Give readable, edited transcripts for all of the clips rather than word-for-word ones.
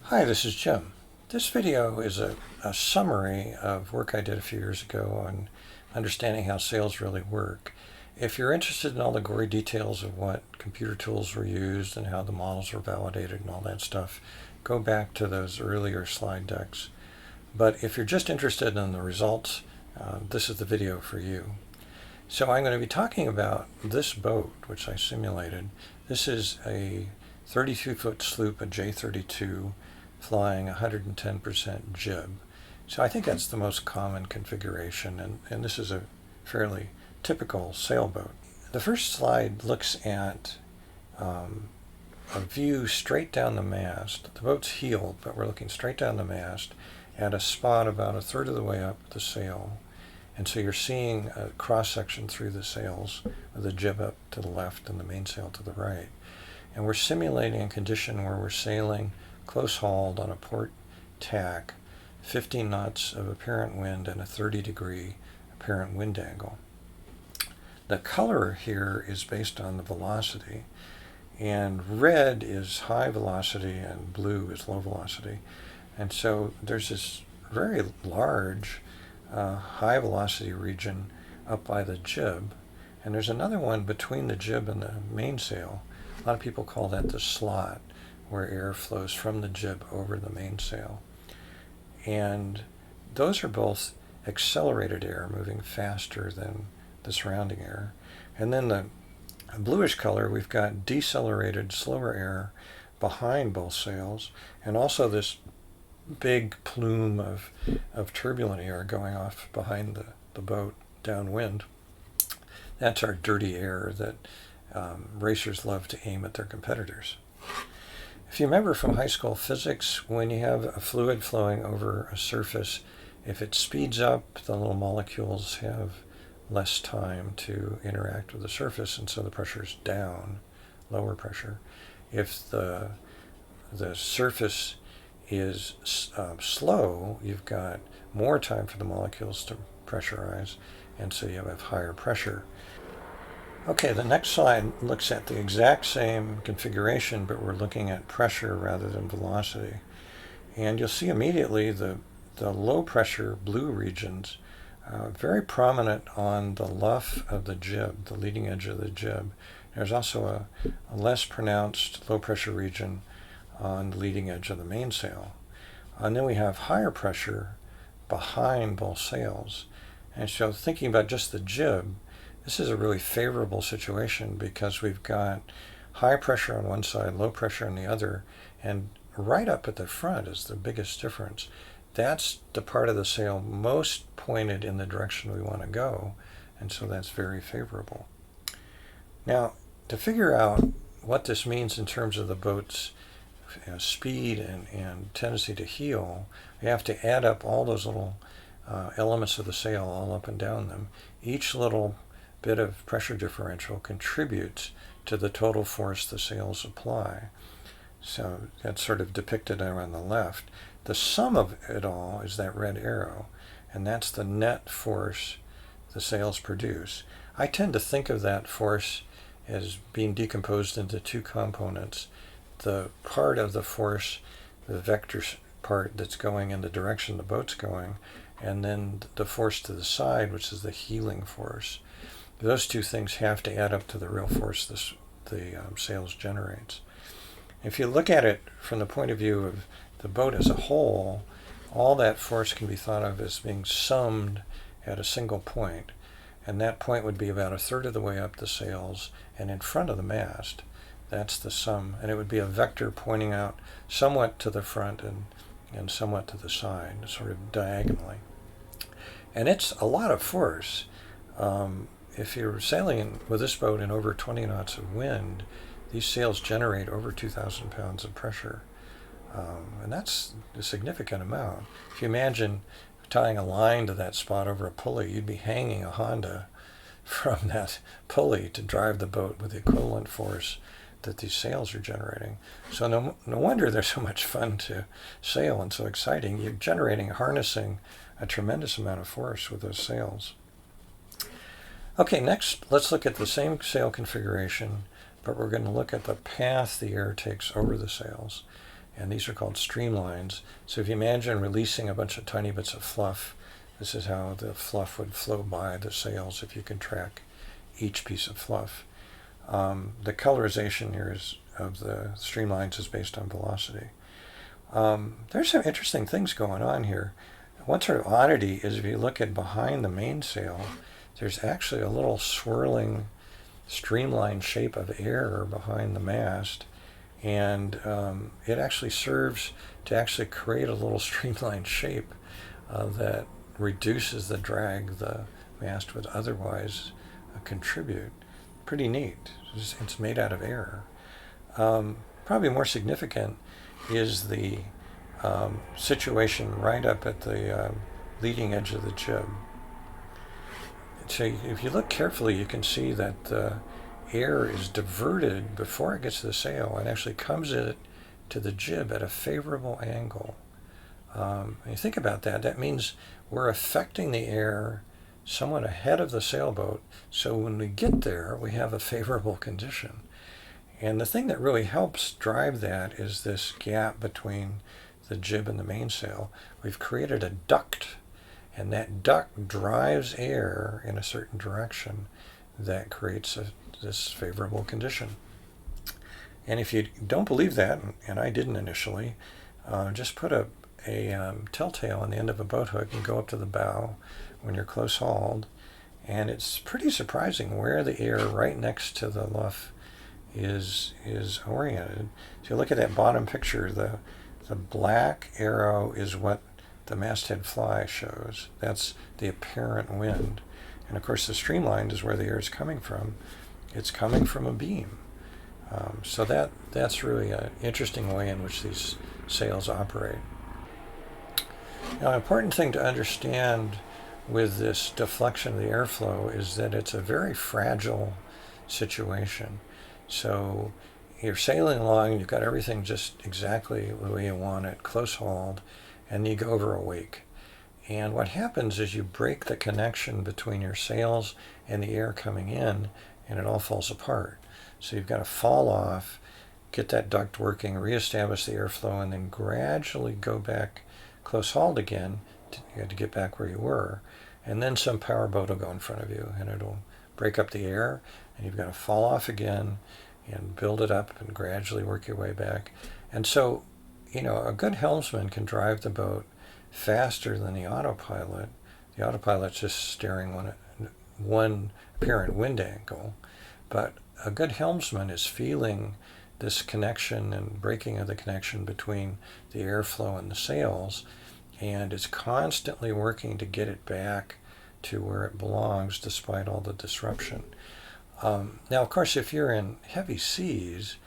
Hi, this is Jim. This video is a summary of work I did a few years ago on understanding how sails really work. If you're interested in all the gory details of what computer tools were used and how the models were validated and all that stuff, go back to those earlier slide decks. But if you're just interested in the results, this is the video for you. So I'm going to be talking about this boat, which I simulated. This is a 32-foot sloop, a J32, flying 110% jib. So I think that's the most common configuration, and this is a fairly typical sailboat. The first slide looks at a view straight down the mast. The boat's heeled, but we're looking straight down the mast at a spot about a third of the way up the sail. And so you're seeing a cross-section through the sails with the jib up to the left and the mainsail to the right. And we're simulating a condition where we're sailing close hauled on a port tack, 15 knots of apparent wind and a 30-degree apparent wind angle. The color here is based on the velocity, and red is high velocity and blue is low velocity. And so there's this very large high velocity region up by the jib, and there's another one between the jib and the mainsail. A lot of people call that the slot, where air flows from the jib over the mainsail. And those are both accelerated air moving faster than the surrounding air. And then the bluish color, we've got decelerated, slower air behind both sails, and also this big plume of turbulent air going off behind the boat downwind. That's our dirty air that racers love to aim at their competitors. If you remember from high school physics, when you have a fluid flowing over a surface, if it speeds up, the little molecules have less time to interact with the surface, and so the pressure is down, lower pressure. If the surface is slow, you've got more time for the molecules to pressurize, and so you have higher pressure. Okay, the next slide looks at the exact same configuration, but we're looking at pressure rather than velocity. And you'll see immediately the low pressure blue regions very prominent on the luff of the jib, the leading edge of the jib. There's also a less pronounced low pressure region on the leading edge of the mainsail. And then we have higher pressure behind both sails. And so thinking about just the jib, this is a really favorable situation because we've got high pressure on one side, low pressure on the other, and right up at the front is the biggest difference. That's the part of the sail most pointed in the direction we want to go, and so that's very favorable. Now, to figure out what this means in terms of the boat's speed and tendency to heel, we have to add up all those little elements of the sail, all up and down them. Each little bit of pressure differential contributes to the total force the sails apply. So that's sort of depicted there on the left. The sum of it all is that red arrow, and that's the net force the sails produce. I tend to think of that force as being decomposed into two components. The part of the force, the vector part that's going in the direction the boat's going, and then the force to the side, which is the heeling force. Those two things have to add up to the real force the sails generates. If you look at it from the point of view of the boat as a whole, all that force can be thought of as being summed at a single point, and that point would be about a third of the way up the sails and in front of the mast. That's the sum, and it would be a vector pointing out somewhat to the front and somewhat to the side, sort of diagonally. And it's a lot of force. If you're sailing with this boat in over 20 knots of wind, these sails generate over 2,000 pounds of pressure. And that's a significant amount. If you imagine tying a line to that spot over a pulley, you'd be hanging a Honda from that pulley to drive the boat with the equivalent force that these sails are generating. So no wonder they're so much fun to sail and so exciting. You're harnessing a tremendous amount of force with those sails. Okay, next let's look at the same sail configuration, but we're going to look at the path the air takes over the sails. and these are called streamlines. So if you imagine releasing a bunch of tiny bits of fluff, this is how the fluff would flow by the sails if you could track each piece of fluff. The colorization here of the streamlines is based on velocity. There's some interesting things going on here. One sort of oddity is if you look at behind the mainsail, there's actually a little swirling streamline shape of air behind the mast, and it actually serves to actually create a little streamline shape that reduces the drag the mast would otherwise contribute. Pretty neat. It's made out of air. Probably more significant is the situation right up at the leading edge of the jib. So if you look carefully, you can see that the air is diverted before it gets to the sail and actually comes to the jib at a favorable angle. When you think about that, that means we're affecting the air somewhat ahead of the sailboat, so when we get there, we have a favorable condition. And the thing that really helps drive that is this gap between the jib and the mainsail. We've created a duct, and that duct drives air in a certain direction that creates this favorable condition. And if you don't believe that, and I didn't initially, just put a telltale on the end of a boat hook and go up to the bow when you're close hauled, and it's pretty surprising where the air right next to the luff is oriented. If you look at that bottom picture, the black arrow is what the masthead fly shows. That's the apparent wind. And of course the streamline is where the air is coming from. It's coming from a beam. So that's really an interesting way in which these sails operate. Now, an important thing to understand with this deflection of the airflow is that it's a very fragile situation. So you're sailing along, you've got everything just exactly the way you want it, close hauled, and you go over a wake. And what happens is you break the connection between your sails and the air coming in, and it all falls apart. So you've got to fall off, get that duct working, reestablish the airflow, and then gradually go back close hauled again to get back where you were. And then some power boat will go in front of you, and it'll break up the air, and you've got to fall off again and build it up and gradually work your way back. And so, a good helmsman can drive the boat faster than the autopilot. The autopilot's just steering one apparent wind angle, but a good helmsman is feeling this connection and breaking of the connection between the airflow and the sails, and is constantly working to get it back to where it belongs despite all the disruption. Now, of course, if you're in heavy seas,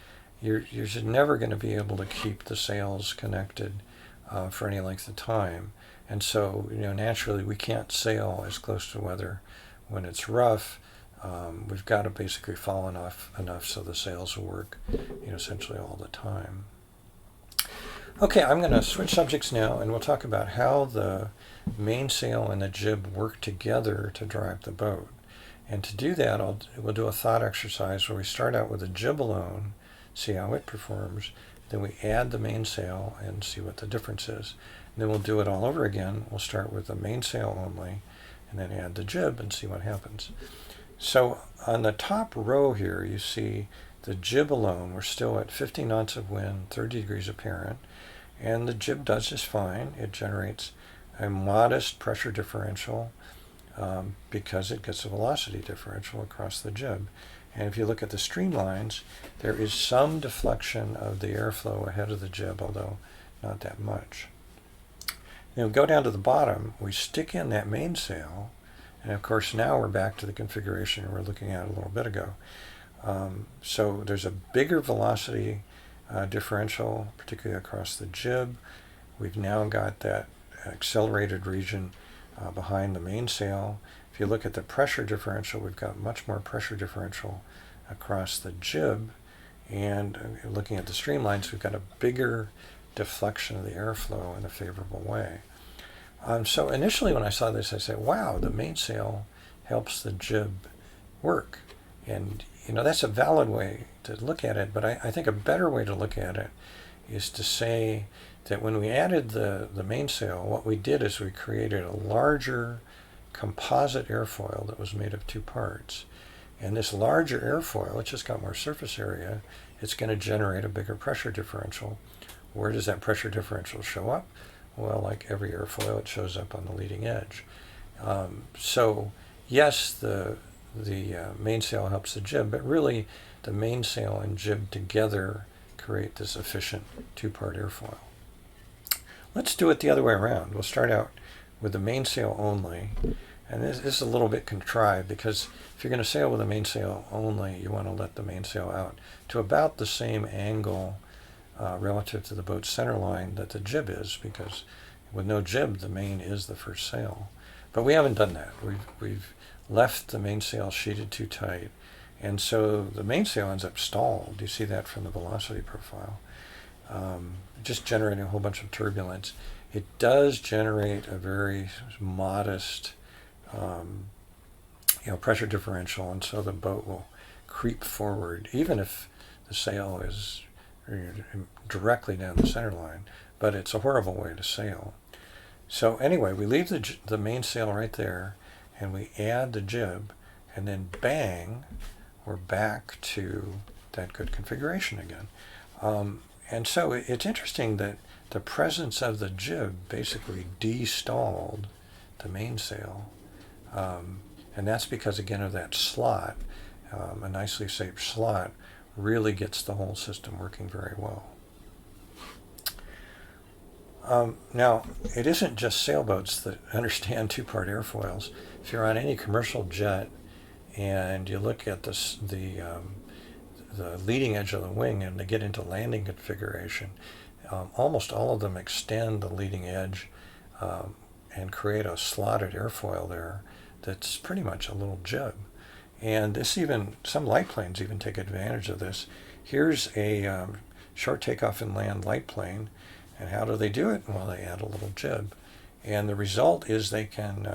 you're never going to be able to keep the sails connected for any length of time. And so, naturally, we can't sail as close to weather when it's rough. We've got to basically fall enough so the sails will work, essentially all the time. Okay, I'm going to switch subjects now, and we'll talk about how the mainsail and the jib work together to drive the boat. And to do that, we'll do a thought exercise where we start out with the jib alone, see how it performs, then we add the mainsail and see what the difference is. And then we'll do it all over again. We'll start with the mainsail only, and then add the jib and see what happens. So on the top row here, you see the jib alone. We're still at 50 knots of wind, 30 degrees apparent, and the jib does just fine. It generates a modest pressure differential because it gets a velocity differential across the jib. And if you look at the streamlines, there is some deflection of the airflow ahead of the jib, although not that much. Now we go down to the bottom, we stick in that mainsail, and of course now we're back to the configuration we were looking at a little bit ago. So there's a bigger velocity differential, particularly across the jib. We've now got that accelerated region behind the mainsail. If you look at the pressure differential, we've got much more pressure differential across the jib. And looking at the streamlines, we've got a bigger deflection of the airflow in a favorable way. So initially when I saw this, I said, wow, the mainsail helps the jib work. And that's a valid way to look at it, but I think a better way to look at it is to say that when we added the mainsail, what we did is we created a larger composite airfoil that was made of two parts. And this larger airfoil, it's just got more surface area, it's going to generate a bigger pressure differential. Where does that pressure differential show up? Well, like every airfoil, it shows up on the leading edge. So yes, the mainsail helps the jib, but really the mainsail and jib together create this efficient two-part airfoil. Let's do it the other way around. We'll start out with the mainsail only. And this is a little bit contrived because if you're going to sail with a mainsail only, you want to let the mainsail out to about the same angle relative to the boat's center line that the jib is, because with no jib, the main is the first sail. But we haven't done that. We've left the mainsail sheeted too tight, and so the mainsail ends up stalled. You see that from the velocity profile, just generating a whole bunch of turbulence. It does generate a very modest pressure differential, and so the boat will creep forward, even if the sail is directly down the center line. But it's a horrible way to sail. So anyway, we leave the mainsail right there, and we add the jib, and then bang, we're back to that good configuration again. And so it's interesting that the presence of the jib basically de-stalled the mainsail. And that's because, again, of that slot. A nicely shaped slot really gets the whole system working very well. Now, it isn't just sailboats that understand two-part airfoils. If you're on any commercial jet and you look at the leading edge of the wing and they get into landing configuration, almost all of them extend the leading edge and create a slotted airfoil there that's pretty much a little jib. And some light planes even take advantage of this. Here's a short takeoff and land light plane. And how do they do it? Well, they add a little jib. And the result is they can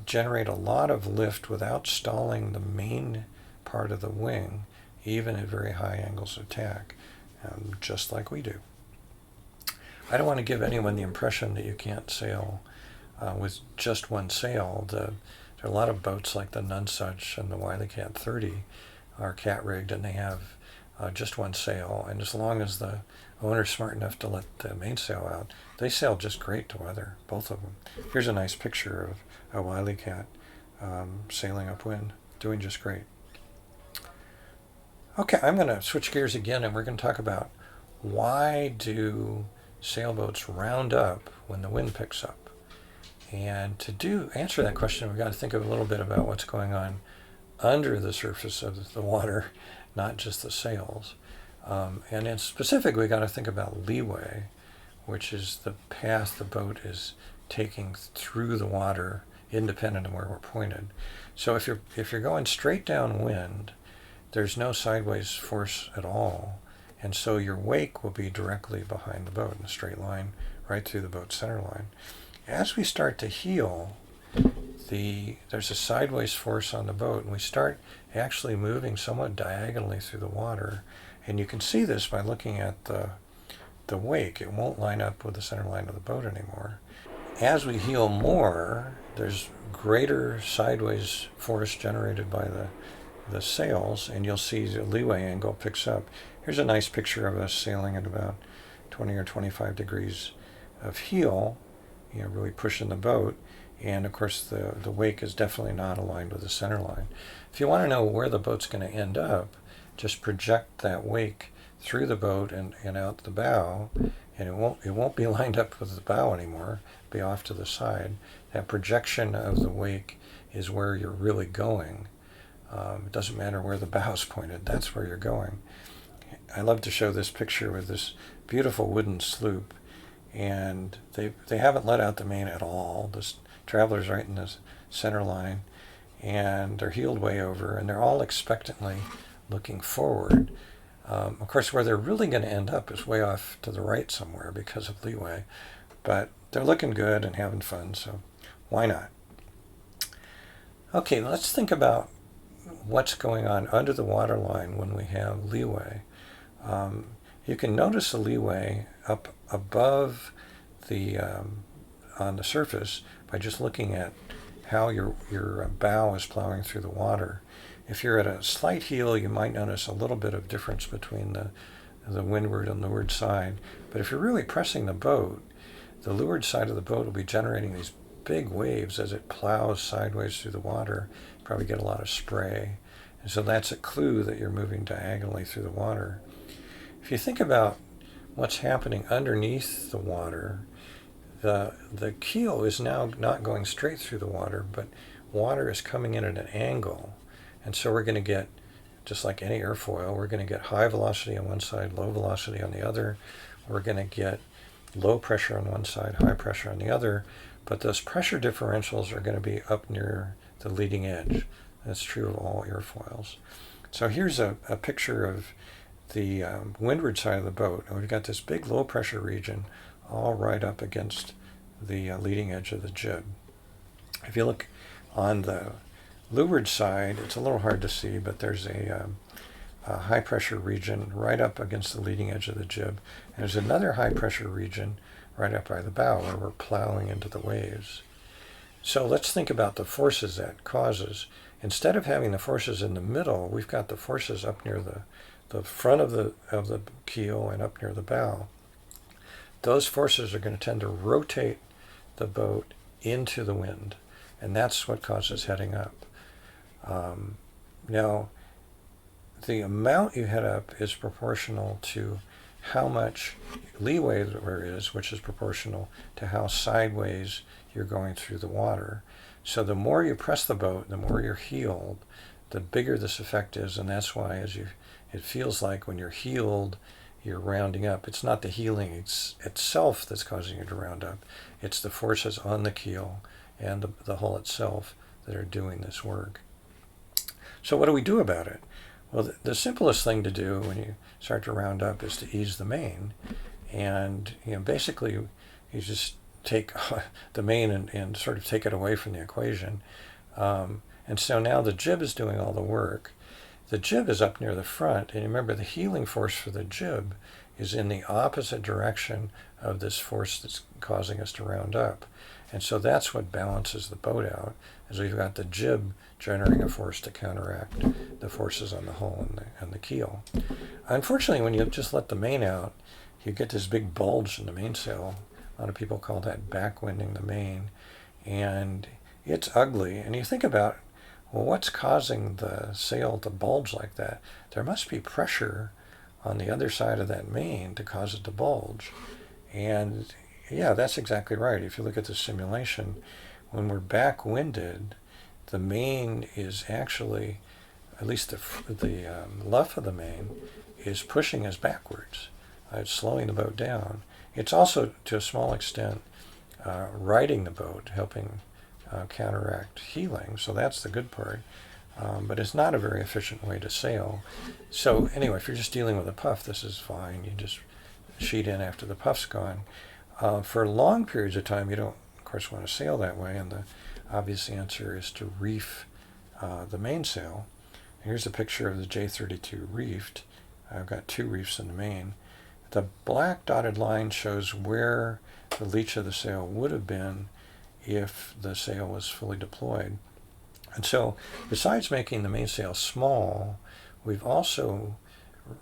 generate a lot of lift without stalling the main part of the wing, even at very high angles of attack, just like we do. I don't want to give anyone the impression that you can't sail with just one sail. There are a lot of boats like the Nonsuch and the Wiley Cat 30 are cat-rigged, and they have just one sail. And as long as the owner's smart enough to let the mainsail out, they sail just great to weather, both of them. Here's a nice picture of a Wiley Cat sailing upwind, doing just great. Okay, I'm going to switch gears again, and we're going to talk about why do sailboats round up when the wind picks up. And to answer that question, we've got to think a little bit about what's going on under the surface of the water, not just the sails. And in specific, we've got to think about leeway, which is the path the boat is taking through the water, independent of where we're pointed. So if you're going straight downwind, there's no sideways force at all, and so your wake will be directly behind the boat in a straight line right through the boat's center line. As we start to heel, there's a sideways force on the boat, and we start actually moving somewhat diagonally through the water. And you can see this by looking at the wake. It won't line up with the center line of the boat anymore. As we heel more, there's greater sideways force generated by the sails, and you'll see the leeway angle picks up. Here's a nice picture of us sailing at about 20 or 25 degrees of heel, really pushing the boat. And of course the wake is definitely not aligned with the center line. If you want to know where the boat's going to end up, just project that wake through the boat and out the bow, and it won't be lined up with the bow anymore. It'll be off to the side. That projection of the wake is where you're really going. It doesn't matter where the bow's pointed, that's where you're going. I love to show this picture with this beautiful wooden sloop, and they haven't let out the main at all. The traveler's right in the center line, and they're heeled way over, and they're all expectantly looking forward. Of course, where they're really going to end up is way off to the right somewhere because of leeway, but they're looking good and having fun, so why not? Okay, let's think about what's going on under the waterline when we have leeway. You can notice the leeway up above the on the surface by just looking at how your bow is plowing through the water. If you're at a slight heel, you might notice a little bit of difference between the windward and leeward side. But if you're really pressing the boat, the leeward side of the boat will be generating these big waves as it plows sideways through the water. You probably get a lot of spray. And so that's a clue that you're moving diagonally through the water. If you think about what's happening underneath the water, the keel is now not going straight through the water, but water is coming in at an angle. And so we're going to get, just like any airfoil, we're going to get high velocity on one side, low velocity on the other. We're going to get low pressure on one side, high pressure on the other. But those pressure differentials are going to be up near the leading edge. That's true of all airfoils. So here's a picture of the windward side of the boat. And we've got this big low pressure region all right up against the leading edge of the jib. If you look on the leeward side, it's a little hard to see, but there's a high pressure region right up against the leading edge of the jib. And there's another high pressure region right up by the bow where we're plowing into the waves. So let's think about the forces that causes. Instead of having the forces in the middle, we've got the forces up near the front of the keel and up near the bow. Those forces are going to tend to rotate the boat into the wind, and that's what causes heading up. Now, the amount you head up is proportional to how much leeway there is, which is proportional to how sideways you're going through the water. So the more you press the boat, the more you're heeled, the bigger this effect is, and that's why it feels like when you're heeled, you're rounding up. It's not the heeling itself that's causing you to round up. It's the forces on the keel and the hull itself that are doing this work. So what do we do about it? Well, the simplest thing to do when you start to round up is to ease the main. And basically, you just take the main and sort of take it away from the equation. And so now the jib is doing all the work. The jib is up near the front, and remember the heeling force for the jib is in the opposite direction of this force that's causing us to round up. And so that's what balances the boat out, is we've got the jib generating a force to counteract the forces on the hull and the keel. Unfortunately, when you just let the main out, you get this big bulge in the mainsail. A lot of people call that backwinding the main, and it's ugly. And you think about, well, what's causing the sail to bulge like that? There must be pressure on the other side of that main to cause it to bulge. And yeah, that's exactly right. If you look at the simulation, when we're backwinded, the main is actually, at least the luff of the main, is pushing us backwards. It's slowing the boat down. It's also, to a small extent, righting the boat, helping counteract heeling, so that's the good part. But it's not a very efficient way to sail. So anyway, if you're just dealing with a puff, this is fine. You just sheet in after the puff's gone. For long periods of time, you don't, of course, want to sail that way, and the obvious answer is to reef the mainsail. Here's a picture of the J32 reefed. I've got 2 reefs in the main. The black dotted line shows where the leach of the sail would have been if the sail was fully deployed. And so, besides making the mainsail small, we've also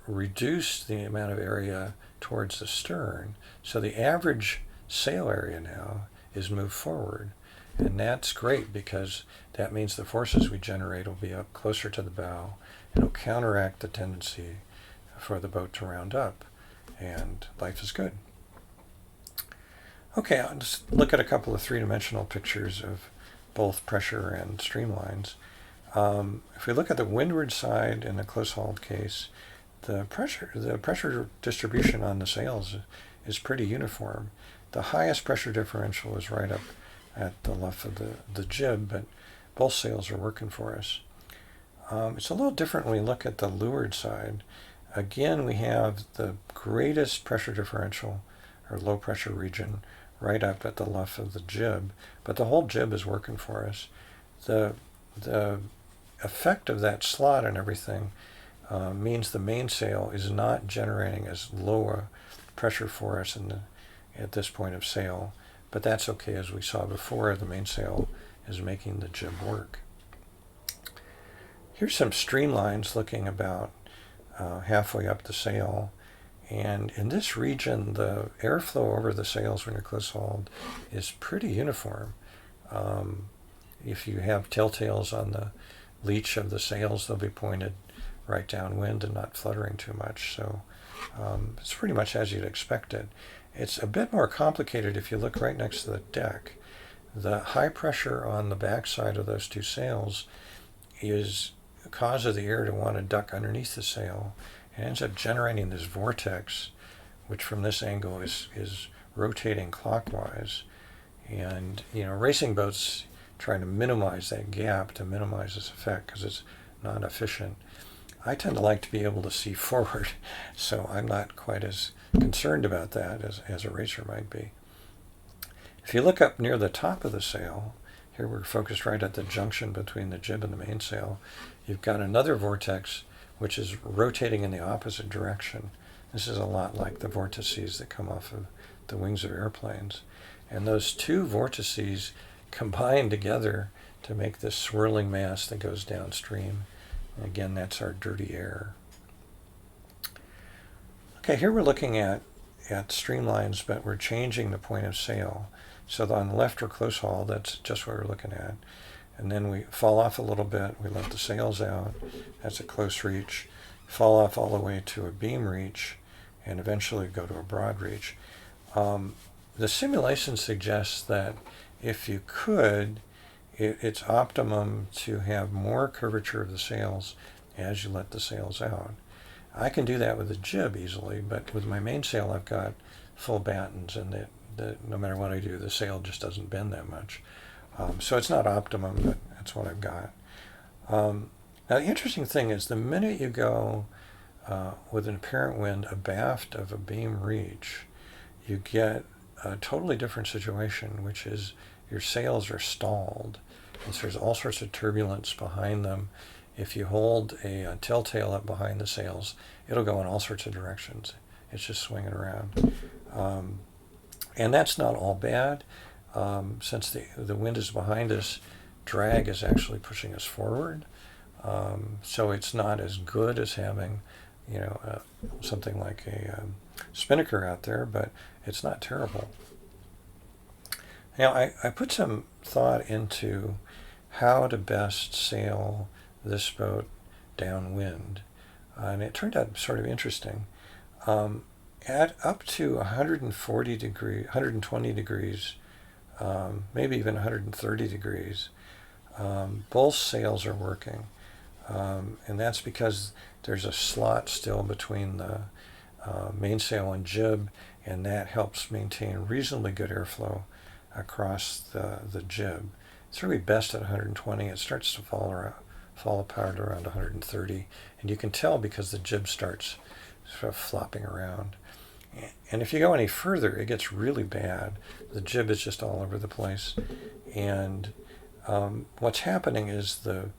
reduced the amount of area towards the stern. So the average sail area now is moved forward. And that's great because that means the forces we generate will be up closer to the bow, and it'll counteract the tendency for the boat to round up. And life is good. Okay, I'll just look at a couple of three-dimensional pictures of both pressure and streamlines. If we look at the windward side in the close-hauled case, the pressure distribution on the sails is pretty uniform. The highest pressure differential is right up at the luff of the jib, but both sails are working for us. It's a little different when we look at the leeward side. Again, we have the greatest pressure differential, or low pressure region, right up at the luff of the jib, but the whole jib is working for us. The effect of that slot and everything means the mainsail is not generating as low a pressure for us at this point of sail, but that's okay. As we saw before, the mainsail is making the jib work. Here's some streamlines looking about halfway up the sail, and in this region the airflow over the sails when you're close hauled is pretty uniform. If you have telltales on the leech of the sails, they'll be pointed right downwind and not fluttering too much. So it's pretty much as you'd expect it. It's a bit more complicated if you look right next to the deck. The high pressure on the backside of those two sails is causes the air to want to duck underneath the sail. It ends up generating this vortex, which from this angle is rotating clockwise. And racing boats trying to minimize that gap to minimize this effect because it's not efficient. I tend to like to be able to see forward, so I'm not quite as concerned about that as a racer might be. If you look up near the top of the sail, here we're focused right at the junction between the jib and the mainsail, you've got another vortex which is rotating in the opposite direction. This is a lot like the vortices that come off of the wings of airplanes. And those two vortices combine together to make this swirling mass that goes downstream. And again, that's our dirty air. Okay, here we're looking at streamlines, but we're changing the point of sail. So on the left we're close haul, that's just what we're looking at. And then we fall off a little bit, we let the sails out, that's a close reach, fall off all the way to a beam reach, and eventually go to a broad reach. The simulation suggests that if you could, it's optimum to have more curvature of the sails as you let the sails out. I can do that with the jib easily, but with my mainsail I've got full battens, and no matter what I do, the sail just doesn't bend that much. So it's not optimum, but that's what I've got. Now the interesting thing is the minute you go with an apparent wind abaft of a beam reach, you get a totally different situation, which is your sails are stalled. And so there's all sorts of turbulence behind them. If you hold a telltale up behind the sails, it'll go in all sorts of directions. It's just swinging around. And that's not all bad. Since the wind is behind us, drag is actually pushing us forward. So it's not as good as having, something like a spinnaker out there, but it's not terrible. Now, I put some thought into how to best sail this boat downwind, and it turned out sort of interesting. At up to 120 degrees, maybe even 130 degrees, both sails are working. And that's because there's a slot still between the mainsail and jib, and that helps maintain reasonably good airflow across the jib. It's really best at 120. It starts to fall apart around 130, and you can tell because the jib starts sort of flopping around. And if you go any further, it gets really bad. The jib is just all over the place, and what's happening is the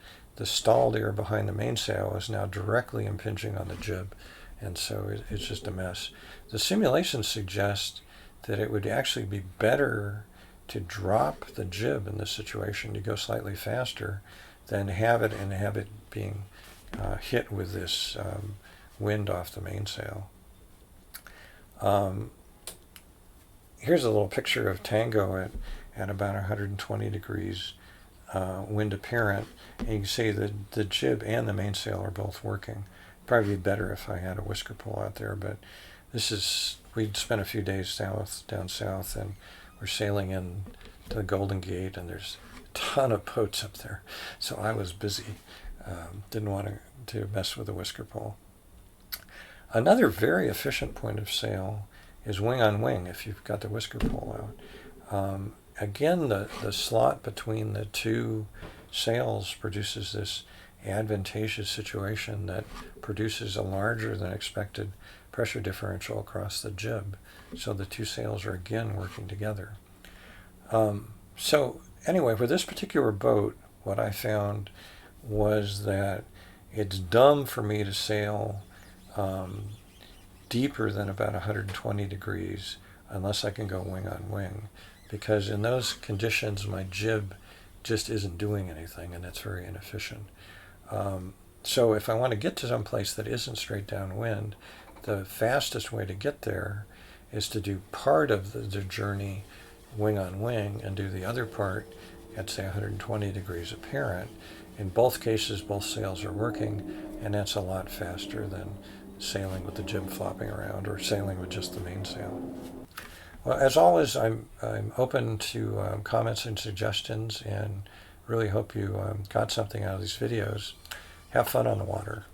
stalled air behind the mainsail is now directly impinging on the jib, and so it's just a mess. The simulations suggest that it would actually be better to drop the jib in this situation, to go slightly faster, than have it being hit with this wind off the mainsail. Here's a little picture of Tango at about 120 degrees wind apparent, and you can see that the jib and the mainsail are both working. Probably be better if I had a whisker pole out there, but we'd spent a few days down south, and we're sailing in to the Golden Gate, and there's a ton of boats up there, so I was busy. Didn't want to mess with a whisker pole. Another very efficient point of sail is wing on wing if you've got the whisker pole out. Again, the slot between the two sails produces this advantageous situation that produces a larger than expected pressure differential across the jib. So the two sails are again working together. So anyway, for this particular boat, what I found was that It's dumb for me to sail deeper than about 120 degrees unless I can go wing on wing, because in those conditions my jib just isn't doing anything and it's very inefficient. So if I want to get to some place that isn't straight downwind, the fastest way to get there is to do part of the journey wing on wing and do the other part at, say, 120 degrees apparent. In both cases, both sails are working, and that's a lot faster than sailing with the jib flopping around or sailing with just the mainsail. Well, as always, I'm open to comments and suggestions, and really hope you got something out of these videos. Have fun on the water.